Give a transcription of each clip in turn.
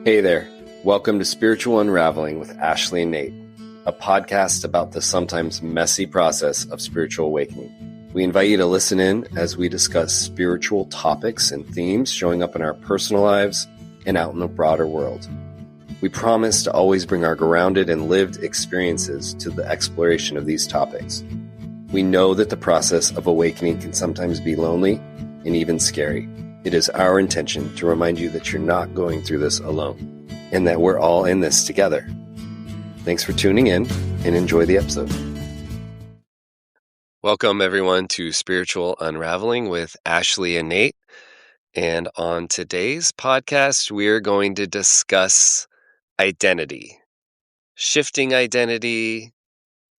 Hey there. Welcome to Spiritual Unraveling with Ashley and Nate, a podcast about the sometimes messy process of spiritual awakening. We invite you to listen in as we discuss spiritual topics and themes showing up in our personal lives and out in the broader world. We promise to always bring our grounded and lived experiences to the exploration of these topics. We know that the process of awakening can sometimes be lonely and even scary. It is our intention to remind you that you're not going through this alone and that we're all in this together. Thanks for tuning in and enjoy the episode. Welcome, everyone, to Spiritual Unraveling with Ashley and Nate. And on today's podcast, we're going to discuss identity, shifting identity,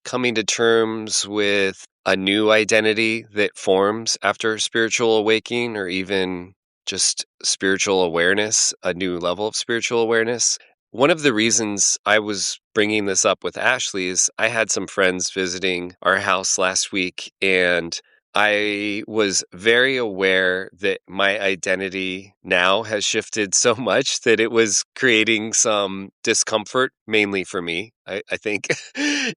coming to terms with a new identity that forms after spiritual awakening, or even just spiritual awareness, a new level of spiritual awareness. One of the reasons I was bringing this up with Ashley is I had some friends visiting our house last week, and I was very aware that my identity now has shifted so much that it was creating some discomfort, mainly for me, I think,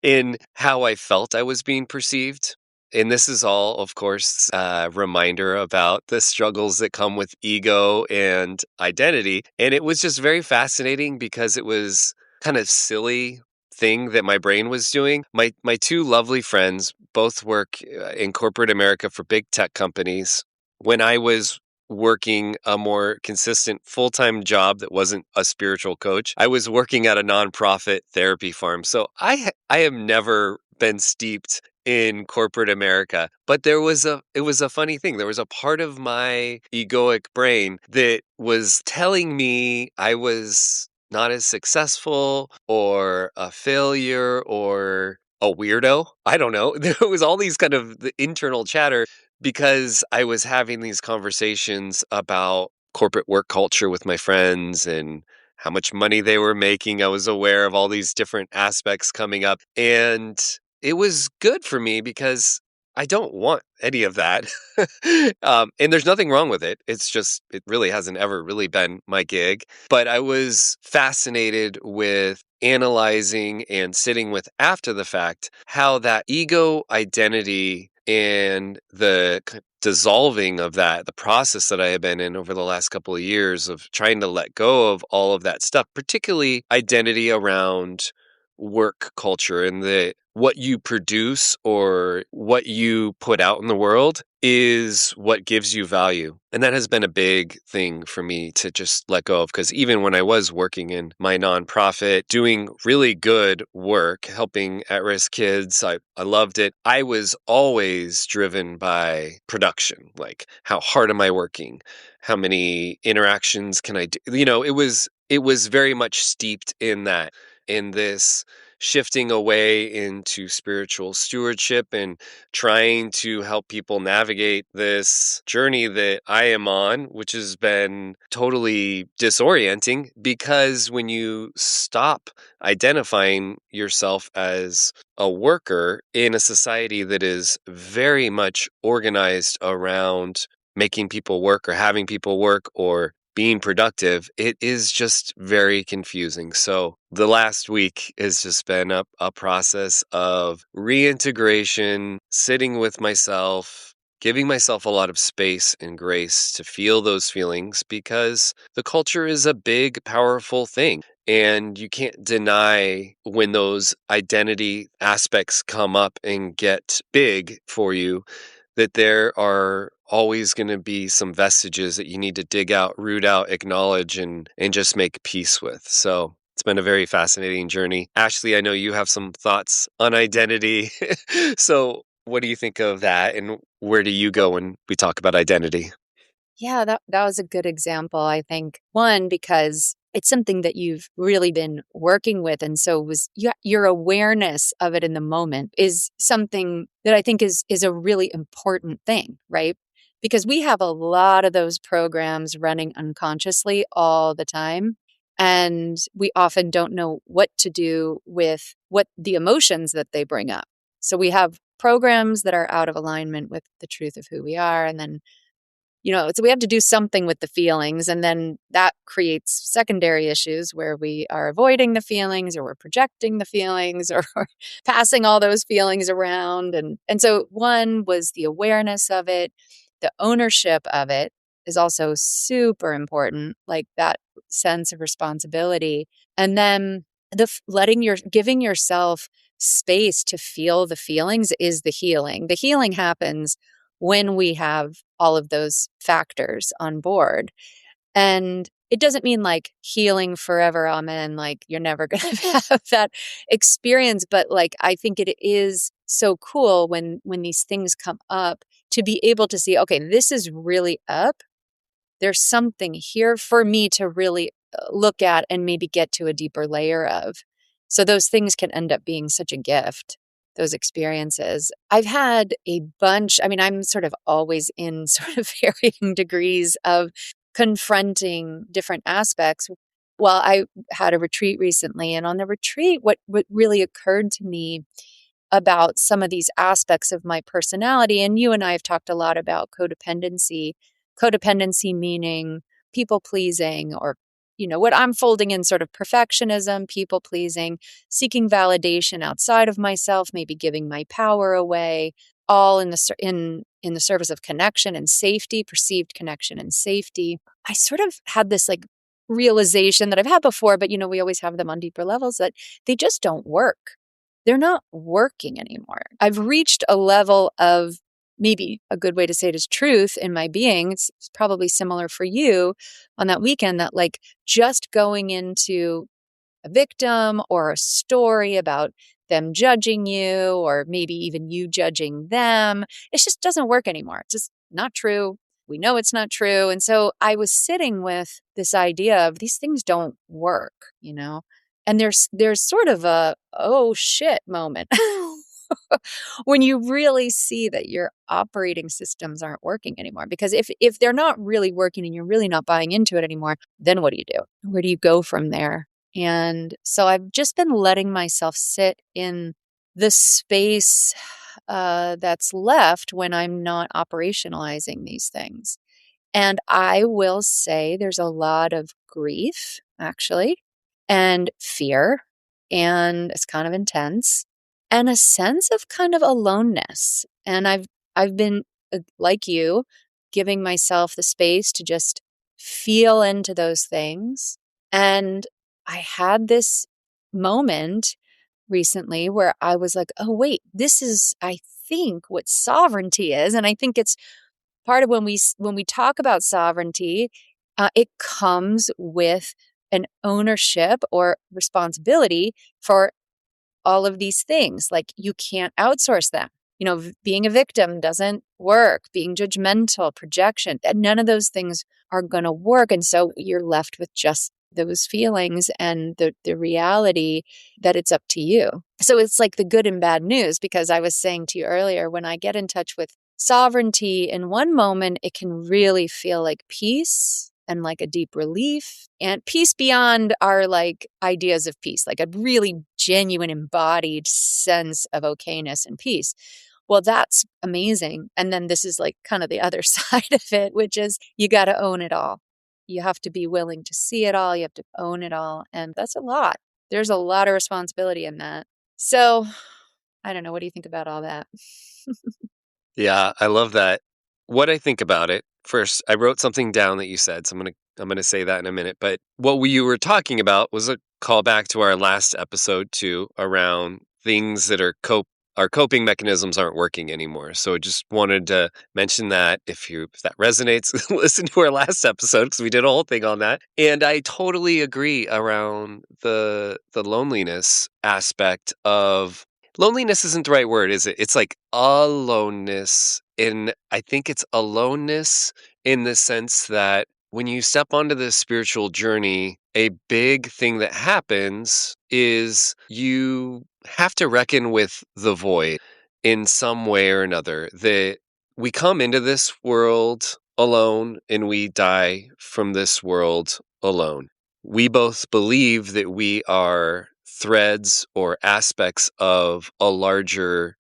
in how I felt I was being perceived. And this is all, of course, a reminder about the struggles that come with ego and identity. And it was just very fascinating because it was kind of silly thing that my brain was doing. My two lovely friends both work in corporate America for big tech companies. When I was working a more consistent full-time job that wasn't a spiritual coach, I was working at a nonprofit therapy farm. So I have never been steeped in corporate America, but it was a funny thing. There was a part of my egoic brain that was telling me I was not as successful or a failure or a weirdo. I don't know. There was all these kind of the internal chatter because I was having these conversations about corporate work culture with my friends and how much money they were making. I was aware of all these different aspects coming up, and it was good for me because I don't want any of that. And there's nothing wrong with it. It's just, it really hasn't ever really been my gig. But I was fascinated with analyzing and sitting with after the fact how that ego identity and the dissolving of that, the process that I have been in over the last couple of years of trying to let go of all of that stuff, particularly identity around work culture and the what you produce or what you put out in the world is what gives you value. And that has been a big thing for me to just let go of, because even when I was working in my nonprofit, doing really good work, helping at-risk kids, I loved it. I was always driven by production, like how hard am I working? How many interactions can I do? It was very much steeped in that, in this shifting away into spiritual stewardship and trying to help people navigate this journey that I am on, which has been totally disorienting, because when you stop identifying yourself as a worker in a society that is very much organized around making people work or having people work or being productive, it is just very confusing. So the last week has just been a process of reintegration, sitting with myself, giving myself a lot of space and grace to feel those feelings, because the culture is a big, powerful thing. And you can't deny when those identity aspects come up and get big for you, that there are always going to be some vestiges that you need to dig out, root out, acknowledge, and just make peace with. So it's been a very fascinating journey. Ashley, I know you have some thoughts on identity. So what do you think of that? And where do you go when we talk about identity? Yeah, that was a good example, I think. One, because it's something that you've really been working with. And so your awareness of it in the moment is something that I think is a really important thing, right? Because we have a lot of those programs running unconsciously all the time. And we often don't know what to do with what the emotions that they bring up. So we have programs that are out of alignment with the truth of who we are. And then So we have to do something with the feelings. And then that creates secondary issues where we are avoiding the feelings, or we're projecting the feelings, or passing all those feelings around. And so one was the awareness of it, the ownership of it is also super important, like that sense of responsibility. And then giving yourself space to feel the feelings is the healing. The healing happens when we have all of those factors on board. And it doesn't mean like healing forever, amen, like you're never going to have that experience, but like I think it is so cool when these things come up to be able to see, okay, this is really up. There's something here for me to really look at and maybe get to a deeper layer of. So those things can end up being such a gift, those experiences. I've had a bunch, I mean, I'm sort of always in sort of varying degrees of confronting different aspects. Well, I had a retreat recently, and on the retreat, what really occurred to me about some of these aspects of my personality. And you and I have talked a lot about codependency. Codependency meaning people pleasing, or, what I'm folding in sort of perfectionism, people pleasing, seeking validation outside of myself, maybe giving my power away, all in the service of connection and safety, perceived connection and safety. I sort of had this like realization that I've had before, but we always have them on deeper levels, that they just don't work. They're not working anymore. I've reached a level of, maybe a good way to say it is, truth in my being. It's probably similar for you on that weekend, that like just going into a victim or a story about them judging you, or maybe even you judging them, it just doesn't work anymore. It's just not true. We know it's not true. And so I was sitting with this idea of these things don't work. And there's sort of a oh shit moment when you really see that your operating systems aren't working anymore. Because if they're not really working and you're really not buying into it anymore, then what do you do? Where do you go from there? And so I've just been letting myself sit in the space that's left when I'm not operationalizing these things. And I will say there's a lot of grief, actually, and fear, and it's kind of intense, and a sense of kind of aloneness. And I've been like you, giving myself the space to just feel into those things. And I had this moment recently where I was like, oh wait, this is, I think, what sovereignty is. And I think it's part of when we talk about sovereignty, it comes with an ownership or responsibility for all of these things. Like you can't outsource them. Being a victim doesn't work. Being judgmental, projection, none of those things are going to work. And so you're left with just those feelings and the reality that it's up to you. So it's like the good and bad news, because I was saying to you earlier, when I get in touch with sovereignty in one moment, it can really feel like peace and like a deep relief, and peace beyond our like ideas of peace, like a really genuine embodied sense of okayness and peace. Well, that's amazing. And then this is like kind of the other side of it, which is you got to own it all. You have to be willing to see it all. You have to own it all. And that's a lot. There's a lot of responsibility in that. So I don't know. What do you think about all that? Yeah, I love that. What I think about it, first, I wrote something down that you said, so I'm gonna say that in a minute. But what you were talking about was a callback to our last episode too, around things that our coping mechanisms aren't working anymore. So I just wanted to mention that if that resonates, listen to our last episode because we did a whole thing on that. And I totally agree around the loneliness aspect of loneliness isn't the right word, is it? It's like aloneness. And I think it's aloneness in the sense that when you step onto this spiritual journey, a big thing that happens is you have to reckon with the void in some way or another. That we come into this world alone and we die from this world alone. We both believe that we are threads or aspects of a larger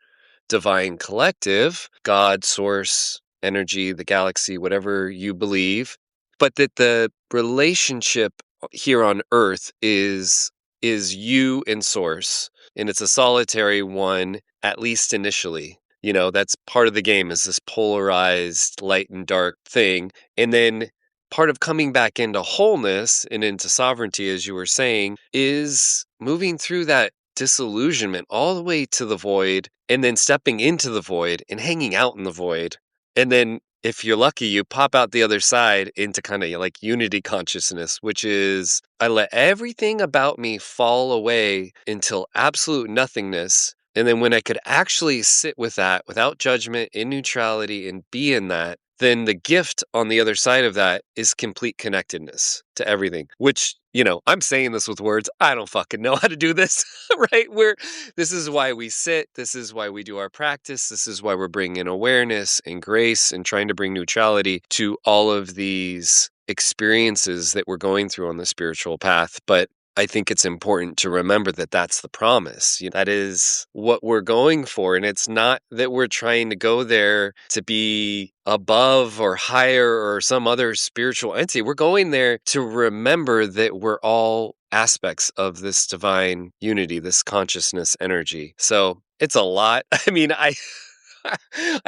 divine collective, God, source, energy, the galaxy, whatever you believe, but that the relationship here on Earth is you and source, and it's a solitary one, at least initially. That's part of the game, is this polarized light and dark thing. And then part of coming back into wholeness and into sovereignty, as you were saying, is moving through that disillusionment all the way to the void, and then stepping into the void and hanging out in the void. And then if you're lucky, you pop out the other side into kind of like unity consciousness, which is I let everything about me fall away until absolute nothingness. And then when I could actually sit with that without judgment, in neutrality, and be in that, then the gift on the other side of that is complete connectedness to everything, which, I'm saying this with words. I don't fucking know how to do this, right? This is why we sit. This is why we do our practice. This is why we're bringing awareness and grace and trying to bring neutrality to all of these experiences that we're going through on the spiritual path. But I think it's important to remember that that's the promise. That is what we're going for. And it's not that we're trying to go there to be above or higher or some other spiritual entity. We're going there to remember that we're all aspects of this divine unity, this consciousness energy. So it's a lot. I mean, I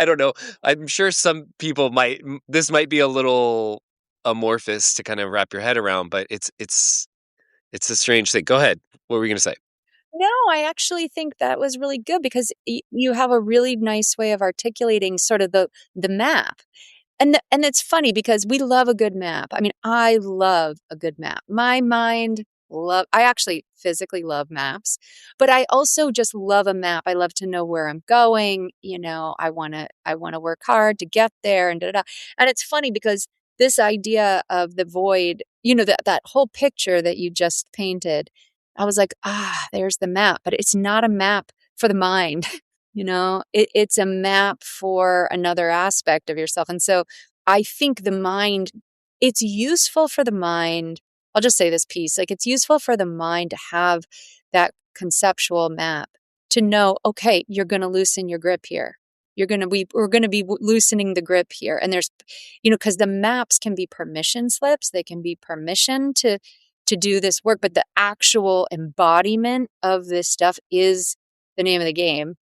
don't know. I'm sure some people this might be a little amorphous to kind of wrap your head around, but it's a strange thing. Go ahead. What were you going to say? No, I actually think that was really good because you have a really nice way of articulating sort of the map. And it's funny because we love a good map. I mean, I love a good map. My mind I actually physically love maps, but I also just love a map. I love to know where I'm going. I want to work hard to get there and da, da, da. And it's funny because this idea of the void, that whole picture that you just painted, I was like, there's the map, but it's not a map for the mind. It's a map for another aspect of yourself. And so I think it's useful for the mind. I'll just say this piece, like it's useful for the mind to have that conceptual map to know, okay, you're going to loosen your grip here. We're going to be loosening the grip here. And there's, because the maps can be permission slips. They can be permission to do this work, but the actual embodiment of this stuff is the name of the game.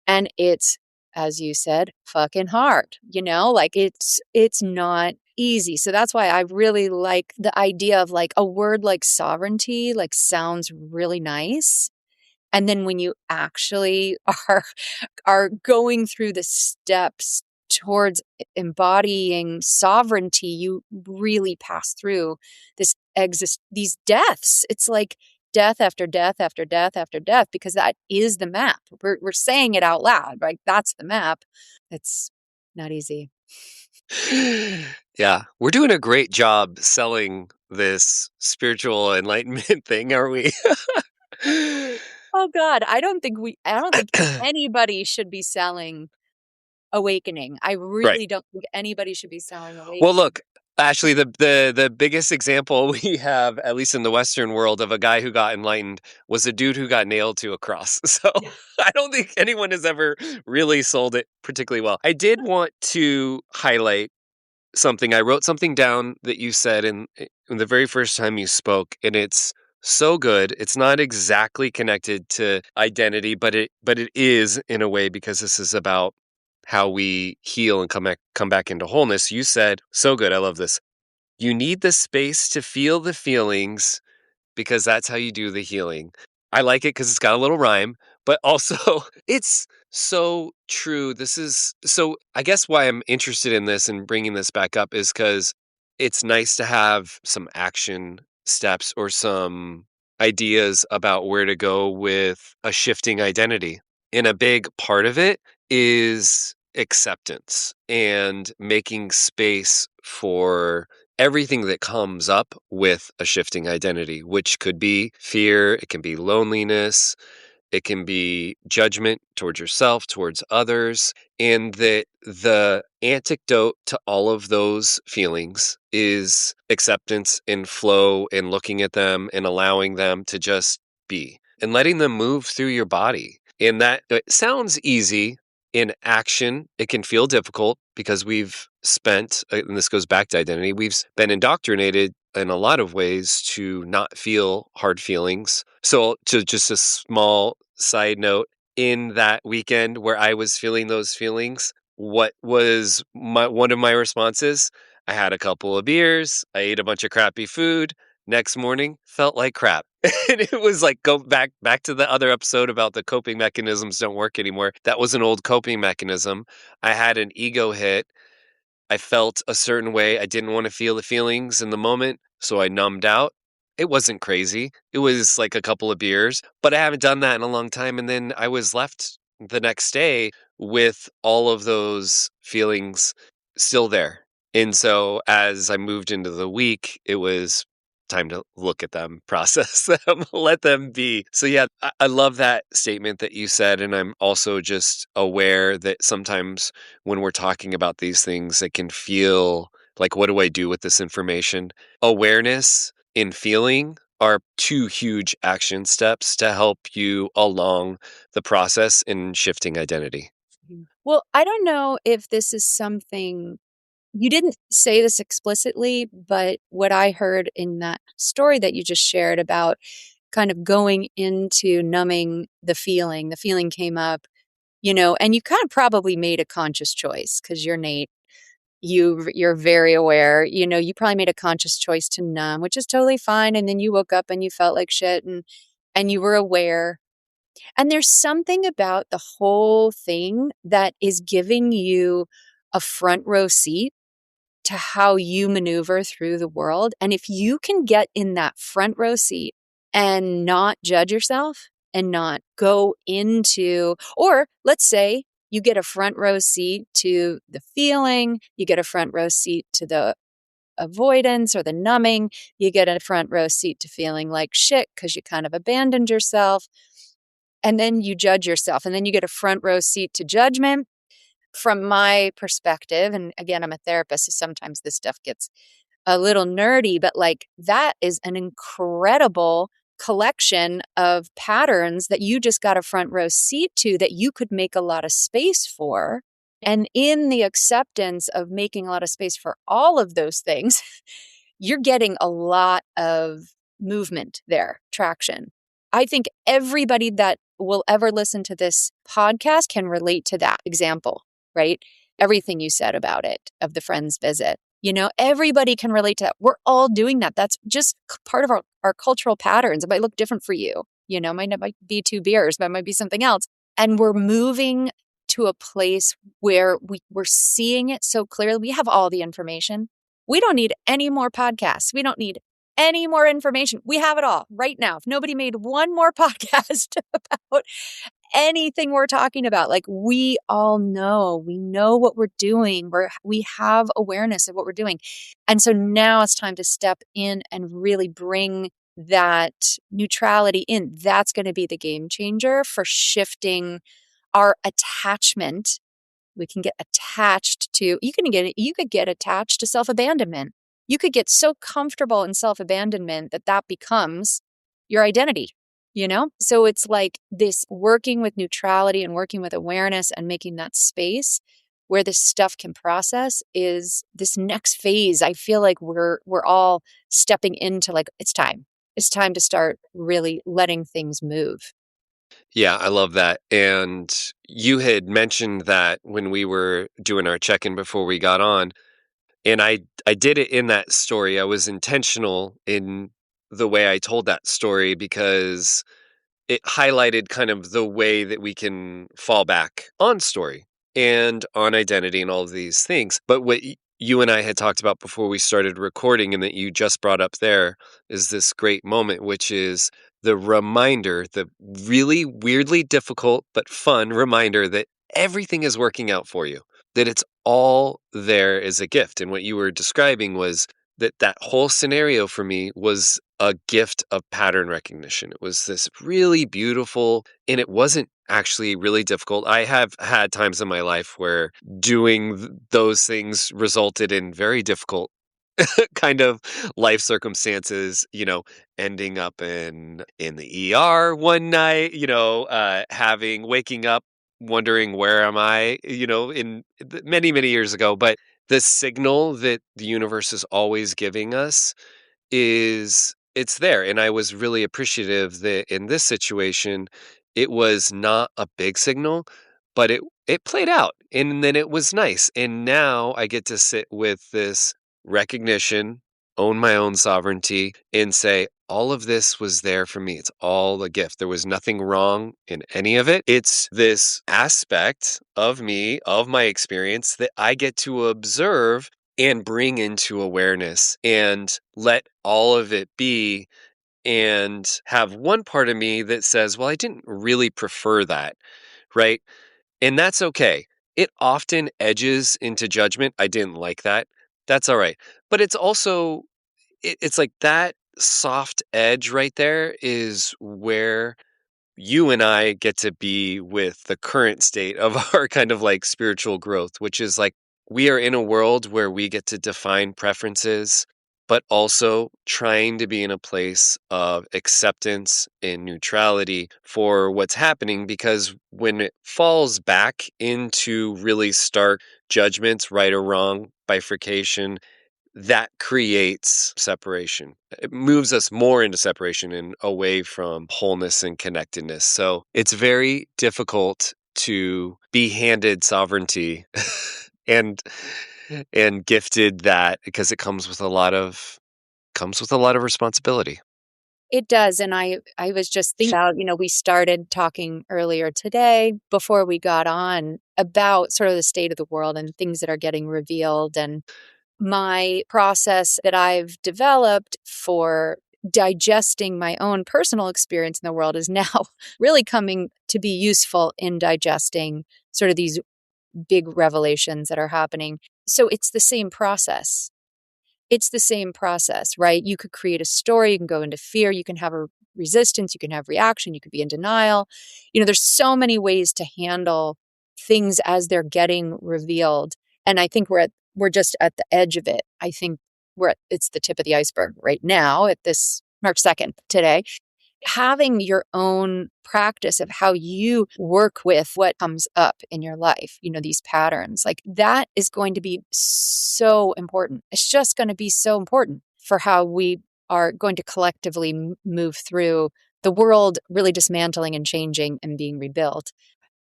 And it's, as you said, fucking hard, like it's not easy. So that's why I really like the idea of like a word like sovereignty, like sounds really nice. And then when you actually are going through the steps towards embodying sovereignty, you really pass through these deaths. It's like death after death after death after death, because that is the map. We're saying it out loud, right? That's the map. It's not easy. Yeah, we're doing a great job selling this spiritual enlightenment thing, are we? Oh God, I don't think anybody should be selling awakening. I Right. really don't think anybody should be selling Well, awakening. look, actually, the biggest example we have, at least in the Western world, of a guy who got enlightened was a dude who got nailed to a cross. So I don't think anyone has ever really sold it particularly well. I did want to highlight something. I wrote something down that you said in the very first time you spoke, and it's so good. It's not exactly connected to identity, but it is in a way, because this is about how we heal and come back into wholeness. You said, so good. I love this. You need the space to feel the feelings, because that's how you do the healing. I like it because it's got a little rhyme, but also it's so true. I guess why I'm interested in this and bringing this back up is because it's nice to have some action steps or some ideas about where to go with a shifting identity. And a big part of it is acceptance and making space for everything that comes up with a shifting identity, which could be fear, it can be loneliness, it can be judgment towards yourself, towards others, and that the antidote to all of those feelings is acceptance and flow and looking at them and allowing them to just be and letting them move through your body. And that it sounds easy, in action, it can feel difficult because we've spent, and this goes back to identity, been indoctrinated in a lot of ways to not feel hard feelings. So, to just a small side note, in that weekend where I was feeling those feelings, what was one of my responses? I had a couple of beers, I ate a bunch of crappy food. Next morning, felt like crap. And it was like go back to the other episode about the coping mechanisms don't work anymore. That was an old coping mechanism. I had an ego hit. I felt a certain way. I didn't want to feel the feelings in the moment, so I numbed out. It wasn't crazy. It was like a couple of beers, but I haven't done that in a long time. And then I was left the next day with all of those feelings still there. And so as I moved into the week, it was time to look at them, process them, let them be. So, yeah, I love that statement that you said. And I'm also just aware that sometimes when we're talking about these things, it can feel like, what do I do with this information? Awareness and feeling are two huge action steps to help you along the process in shifting identity. Well, I don't know if this is something you didn't say this explicitly, but what I heard in that story that you just shared about kind of going into numbing the feeling came up, and you kind of probably made a conscious choice because you're Nate. You're very aware, you probably made a conscious choice to numb, which is totally fine. And then you woke up and you felt like shit and you were aware. And there's something about the whole thing that is giving you a front row seat to how you maneuver through the world. And if you can get in that front row seat and not judge yourself and not go into, or let's say you get a front row seat to the feeling, you get a front row seat to the avoidance or the numbing, you get a front row seat to feeling like shit because you kind of abandoned yourself. And then you judge yourself, and then you get a front row seat to judgment. From my perspective, and again, I'm a therapist, so sometimes this stuff gets a little nerdy, but like that is an incredible collection of patterns that you just got a front row seat to that you could make a lot of space for. And in the acceptance of making a lot of space for all of those things, you're getting a lot of movement there, traction. I think everybody that will ever listen to this podcast can relate to that example, right? Everything you said about it, of the friend's visit. Everybody can relate to that. We're all doing that. That's just part of our cultural patterns. It might look different for you. Might be two beers, but it might be something else. And we're moving to a place where we're seeing it so clearly. We have all the information. We don't need any more podcasts. We don't need any more information. We have it all right now. If nobody made one more podcast about anything we're talking about, like we all know, we know what we're doing. We have awareness of what we're doing. And so now it's time to step in and really bring that neutrality in. That's going to be the game changer for shifting our attachment. We can get attached to, you could get attached to self-abandonment. You could get so comfortable in self-abandonment that becomes your identity, So it's like this working with neutrality and working with awareness and making that space where this stuff can process is this next phase. I feel like we're all stepping into, like, it's time. It's time to start really letting things move. Yeah, I love that. And you had mentioned that when we were doing our check-in before we got on, and I did it in that story. I was intentional in the way I told that story because it highlighted kind of the way that we can fall back on story and on identity and all of these things. But what you and I had talked about before we started recording and that you just brought up there is this great moment, which is the reminder, the really weirdly difficult but fun reminder that everything is working out for you, that it's all there as a gift. And what you were describing was that whole scenario for me was a gift of pattern recognition. It was this really beautiful, and it wasn't actually really difficult. I have had times in my life where doing those things resulted in very difficult kind of life circumstances, ending up in the ER one night, having waking up wondering where am I, in many, many years ago. But the signal that the universe is always giving us is it's there. And I was really appreciative that in this situation, it was not a big signal, but it played out and then it was nice. And now I get to sit with this recognition, own my own sovereignty, and say, all of this was there for me. It's all a gift. There was nothing wrong in any of it. It's this aspect of me, of my experience that I get to observe and bring into awareness and let all of it be, and have one part of me that says, well, I didn't really prefer that, right? And that's okay. It often edges into judgment. I didn't like that. That's all right. But it's also, it's like that soft edge right there is where you and I get to be with the current state of our kind of like spiritual growth, which is like we are in a world where we get to define preferences, but also trying to be in a place of acceptance and neutrality for what's happening. Because when it falls back into really stark judgments, right or wrong, bifurcation, that creates separation. It moves us more into separation and away from wholeness and connectedness. So it's very difficult to be handed sovereignty and and gifted that because it comes with a lot of responsibility. It does, and I was just thinking about, we started talking earlier today before we got on about sort of the state of the world and things that are getting revealed, and my process that I've developed for digesting my own personal experience in the world is now really coming to be useful in digesting sort of these big revelations that are happening. So it's the same process. It's the same process, right? You could create a story, you can go into fear, you can have a resistance, you can have reaction, you could be in denial. There's so many ways to handle things as they're getting revealed. And I think we're just at the edge of it. I think it's the tip of the iceberg right now at this March 2nd today. Having your own practice of how you work with what comes up in your life, these patterns, like that is going to be so important. It's just going to be so important for how we are going to collectively move through the world really dismantling and changing and being rebuilt.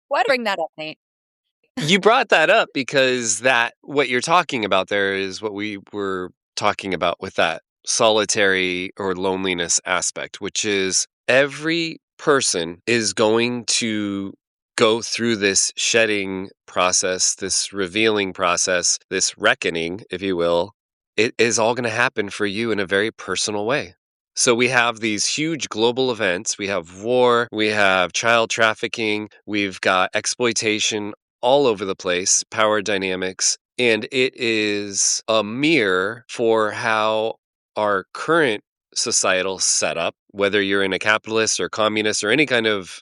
Why bring that up, Nate? You brought that up because that what you're talking about there is what we were talking about with that solitary or loneliness aspect, which is every person is going to go through this shedding process, this revealing process, this reckoning, if you will. It is all going to happen for you in a very personal way. So we have these huge global events. We have war, we have child trafficking, we've got exploitation all over the place, power dynamics, and it is a mirror for how our current societal setup, whether you're in a capitalist or communist or any kind of,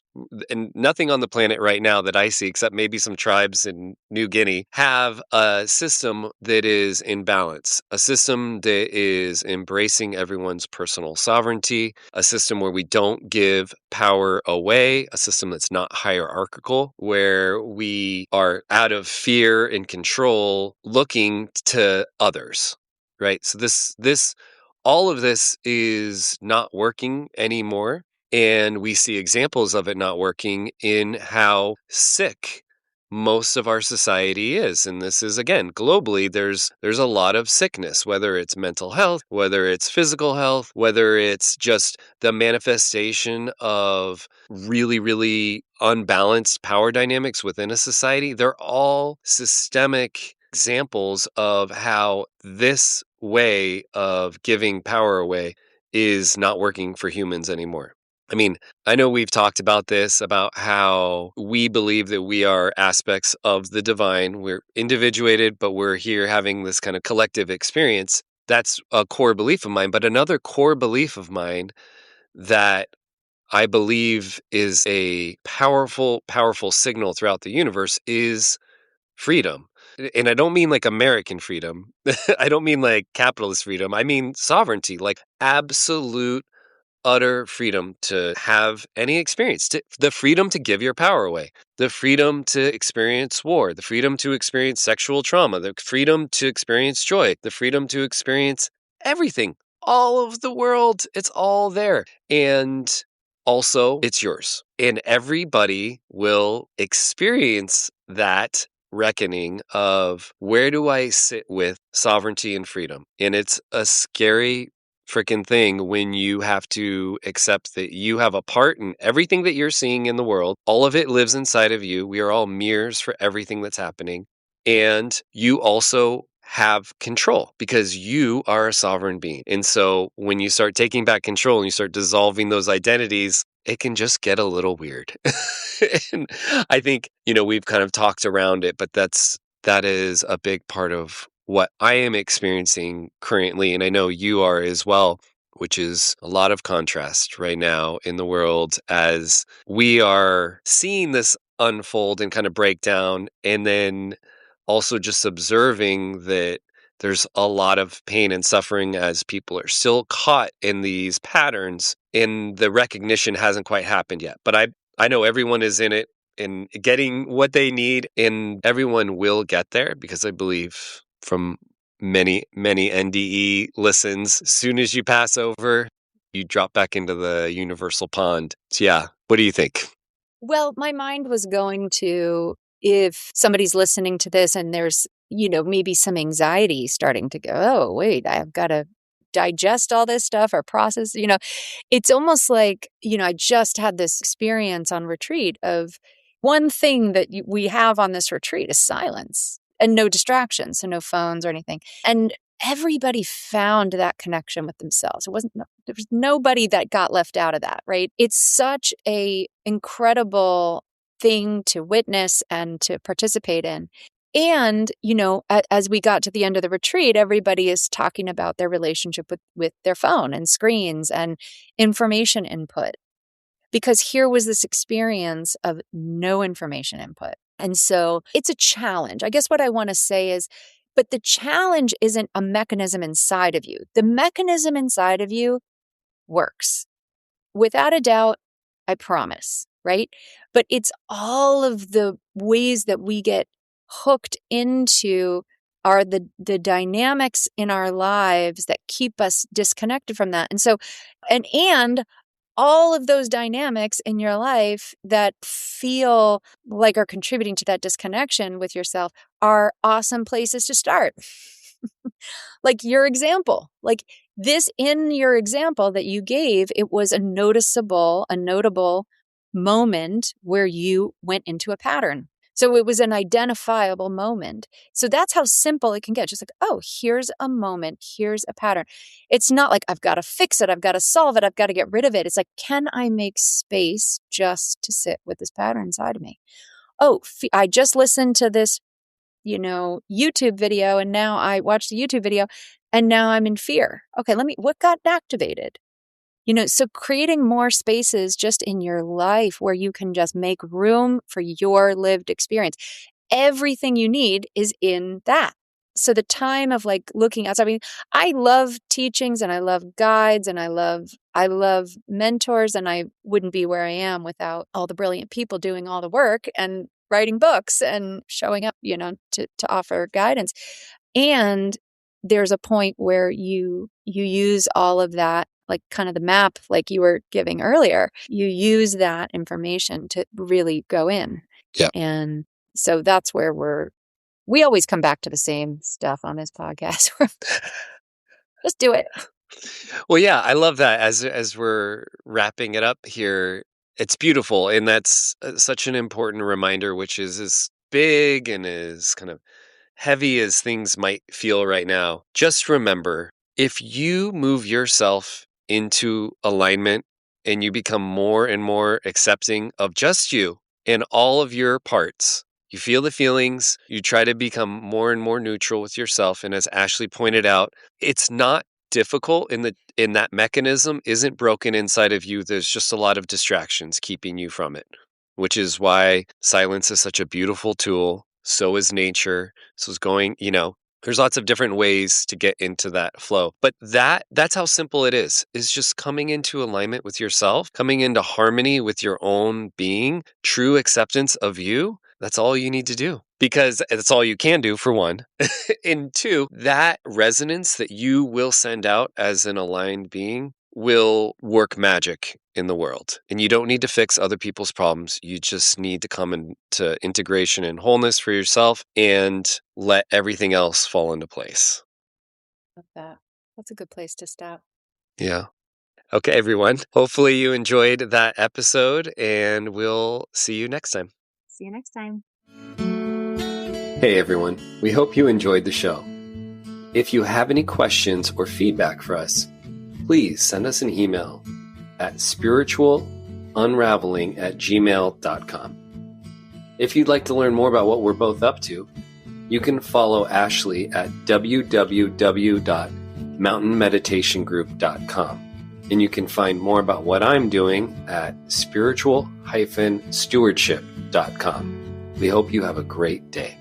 and nothing on the planet right now that I see, except maybe some tribes in New Guinea, have a system that is in balance, a system that is embracing everyone's personal sovereignty, a system where we don't give power away, a system that's not hierarchical, where we are out of fear and control looking to others. Right. So this all of this is not working anymore. And we see examples of it not working in how sick most of our society is. And this is, again, globally, there's a lot of sickness, whether it's mental health, whether it's physical health, whether it's just the manifestation of really, really unbalanced power dynamics within a society. They're all systemic examples of how this way of giving power away is not working for humans anymore. I mean, I know we've talked about this, about how we believe that we are aspects of the divine. We're individuated, but we're here having this kind of collective experience. That's a core belief of mine. But another core belief of mine that I believe is a powerful, powerful signal throughout the universe is freedom. And I don't mean like American freedom. I don't mean like capitalist freedom. I mean sovereignty, like absolute utter freedom to have any experience, the freedom to give your power away, the freedom to experience war, the freedom to experience sexual trauma, the freedom to experience joy, the freedom to experience everything, all of the world. It's all there. And also, it's yours. And everybody will experience that reckoning of where do I sit with sovereignty and freedom? And it's a scary freaking thing when you have to accept that you have a part in everything that you're seeing in the world. All of it lives inside of you. We are all mirrors for everything that's happening. And you also have control because you are a sovereign being. And so when you start taking back control and you start dissolving those identities, it can just get a little weird. And I think, we've kind of talked around it, but that is a big part of what I am experiencing currently. And I know you are as well, which is a lot of contrast right now in the world as we are seeing this unfold and kind of break down. And then also just observing that there's a lot of pain and suffering as people are still caught in these patterns and the recognition hasn't quite happened yet. But I know everyone is in it and getting what they need, and everyone will get there because I believe from many, many NDE listens, as soon as you pass over, you drop back into the universal pond. So yeah, what do you think? Well, my mind was going to, if somebody's listening to this and there's, maybe some anxiety starting to go, oh, wait, I've got to digest all this stuff or process, it's almost like, I just had this experience on retreat of one thing that we have on this retreat is silence and no distractions, so no phones or anything. And everybody found that connection with themselves. There was nobody that got left out of that, right? It's such a incredible thing to witness and to participate in. And, as we got to the end of the retreat, everybody is talking about their relationship with their phone and screens and information input. Because here was this experience of no information input. And so it's a challenge. I guess what I want to say is, but the challenge isn't a mechanism inside of you. The mechanism inside of you works. Without a doubt, I promise, right? But it's all of the ways that we get hooked into are the dynamics in our lives that keep us disconnected from that. And so, and all of those dynamics in your life that feel like are contributing to that disconnection with yourself are awesome places to start. Like your example, like this in your example that you gave, it was a notable moment where you went into a pattern. So it was an identifiable moment. So that's how simple it can get. Just like, oh, here's a moment. Here's a pattern. It's not like I've got to fix it. I've got to solve it. I've got to get rid of it. It's like, can I make space just to sit with this pattern inside of me? Oh, I just listened to this, YouTube video, and now I watched the YouTube video and now I'm in fear. Okay, what got activated? So creating more spaces just in your life where you can just make room for your lived experience. Everything you need is in that. So the time of like looking outside, I mean, I love teachings and I love guides and I love mentors, and I wouldn't be where I am without all the brilliant people doing all the work and writing books and showing up, to offer guidance. And there's a point where you use all of that, like kind of the map, like you were giving earlier, you use that information to really go in. Yeah. And so that's where we always come back to the same stuff on this podcast. Just do it. Well, yeah, I love that. As we're wrapping it up here, it's beautiful, and that's such an important reminder, which is as big and as kind of heavy as things might feel right now. Just remember, if you move yourself into alignment and you become more and more accepting of just you and all of your parts, you feel the feelings, you try to become more and more neutral with yourself. And as Ashley pointed out, it's not difficult in that mechanism isn't broken inside of you. There's just a lot of distractions keeping you from it, which is why silence is such a beautiful tool. So is nature. So is going, There's lots of different ways to get into that flow. But that's how simple it is just coming into alignment with yourself, coming into harmony with your own being, true acceptance of you. That's all you need to do, because it's all you can do, for one. And two, that resonance that you will send out as an aligned being will work magic in the world. And you don't need to fix other people's problems. You just need to come into integration and wholeness for yourself and let everything else fall into place. Love that. That's a good place to stop. Yeah. Okay, everyone. Hopefully you enjoyed that episode, and we'll see you next time. See you next time. Hey, everyone. We hope you enjoyed the show. If you have any questions or feedback for us, please send us an email at spiritualunraveling@gmail.com. If you'd like to learn more about what we're both up to, you can follow Ashley at www.mountainmeditationgroup.com. And you can find more about what I'm doing at spiritual-stewardship.com. We hope you have a great day.